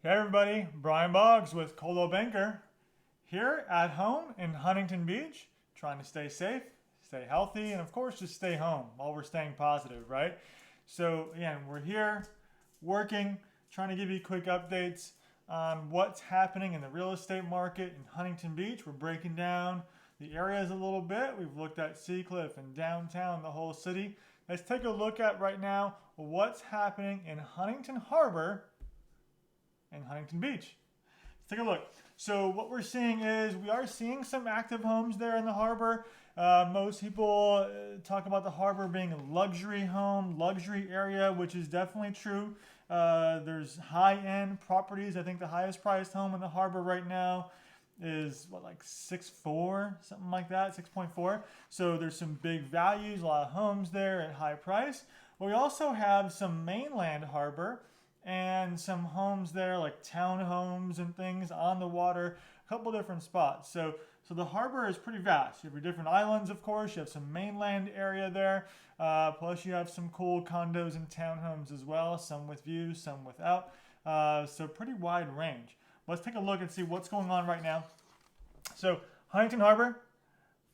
Hey everybody, Brian Boggs with Coldwell Banker here at home in Huntington Beach, trying to stay safe, stay healthy, and of course just stay home while we're staying positive, right? So again, we're here working, trying to give you quick updates on what's happening in the real estate market in Huntington Beach. We're breaking down the areas a little bit. We've looked at Seacliff and downtown, the whole city. Let's take a look at right now what's happening in Huntington Harbour and Huntington Beach. Let's take a look. So what we're seeing is we are seeing some active homes there in the harbor. Most people talk about the harbor being a luxury home, luxury area, which is definitely true. There's high-end properties. I think the highest priced home in the harbor right now is like 6.4, something like that, 6.4. So there's some big values, a lot of homes there at high price. But we also have some mainland harbor and some homes there like townhomes and things on the water, a couple different spots. So the harbor is pretty vast. You have your different islands, of course. You have some mainland area there. Plus you have some cool condos and townhomes as well, some with views, some without. So pretty wide range. Let's take a look and see what's going on right now. So Huntington Harbour,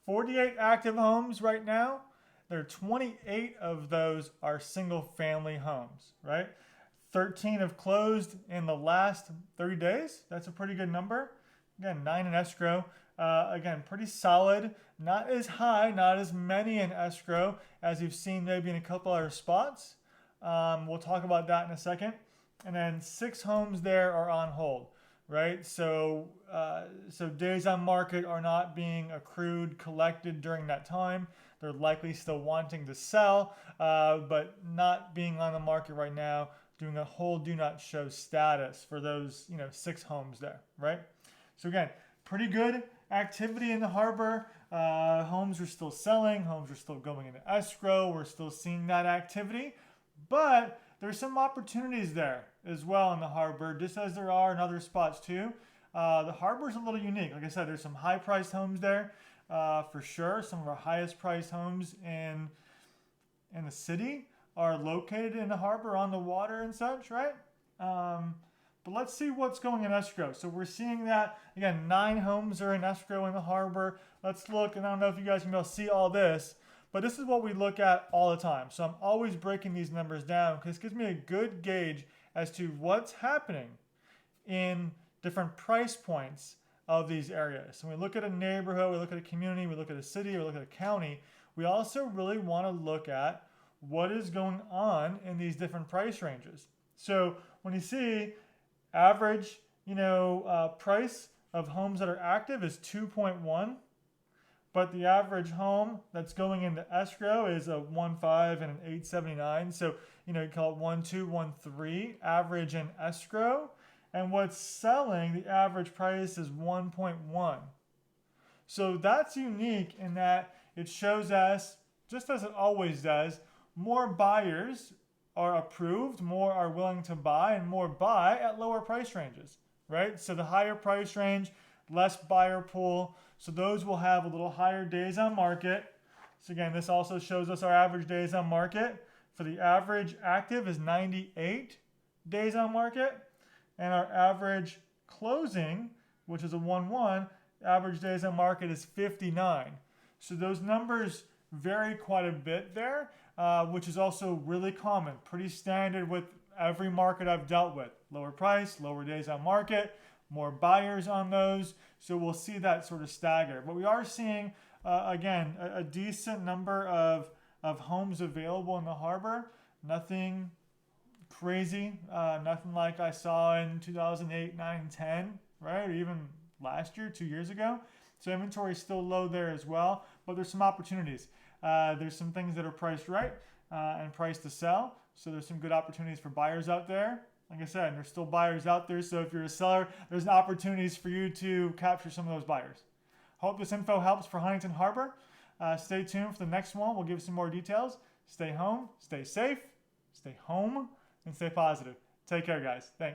48 active homes right now. There are 28 of those are single family homes, right? 13 have closed in the last 30 days. That's a pretty good number. Again, 9 in escrow. Again, pretty solid. Not as high, not as many in escrow as you've seen maybe in a couple other spots. We'll talk about that in a second. And then 6 homes there are on hold, right? So days on market are not being accrued, collected during that time. They're likely still wanting to sell, but not being on the market right now, doing a whole do not show status for those 6 homes there, right? So again, pretty good activity in the harbor. Homes are still selling, homes are still going into escrow. We're still seeing that activity, but there's some opportunities there as well in the harbor, just as there are in other spots too. The harbor is a little unique. Like I said, there's some high priced homes there for sure. Some of our highest priced homes in the city are located in the harbor on the water and such, right? But let's see what's going in escrow. So we're seeing that, again, 9 homes are in escrow in the harbor. Let's look, and I don't know if you guys can be able to see all this, but this is what we look at all the time. So I'm always breaking these numbers down because it gives me a good gauge as to what's happening in different price points of these areas. So when we look at a neighborhood, we look at a community, we look at a city, we look at a county, we also really want to look at what is going on in these different price ranges. So when you see average, price of homes that are active is 2.1, but the average home that's going into escrow is a 1.5 and an 879. So you call it 1.2, 1.3 average in escrow, and what's selling, the average price is 1.1. So that's unique in that it shows us, just as it always does, more buyers are approved, more are willing to buy, and more buy at lower price ranges, right? So the higher price range, less buyer pool, so those will have a little higher days on market. So again, this also shows us our average days on market. For the average active is 98 days on market, and our average closing, which is a 1.1, average days on market is 59. So those numbers vary quite a bit there, which is also really common, pretty standard with every market I've dealt with. Lower price, lower days on market, more buyers on those. So we'll see that sort of stagger. But we are seeing, again, a decent number of homes available in the harbor. Nothing crazy, nothing like I saw in 2008, 9, 10, right? Or even last year, 2 years ago. So inventory is still low there as well, but there's some opportunities. There's some things that are priced right and priced to sell. So there's some good opportunities for buyers out there. Like I said, there's still buyers out there. So if you're a seller, there's opportunities for you to capture some of those buyers. Hope this info helps for Huntington Harbour. Stay tuned for the next one. We'll give some more details. Stay home, stay safe, stay home, and stay positive. Take care, guys. Thanks.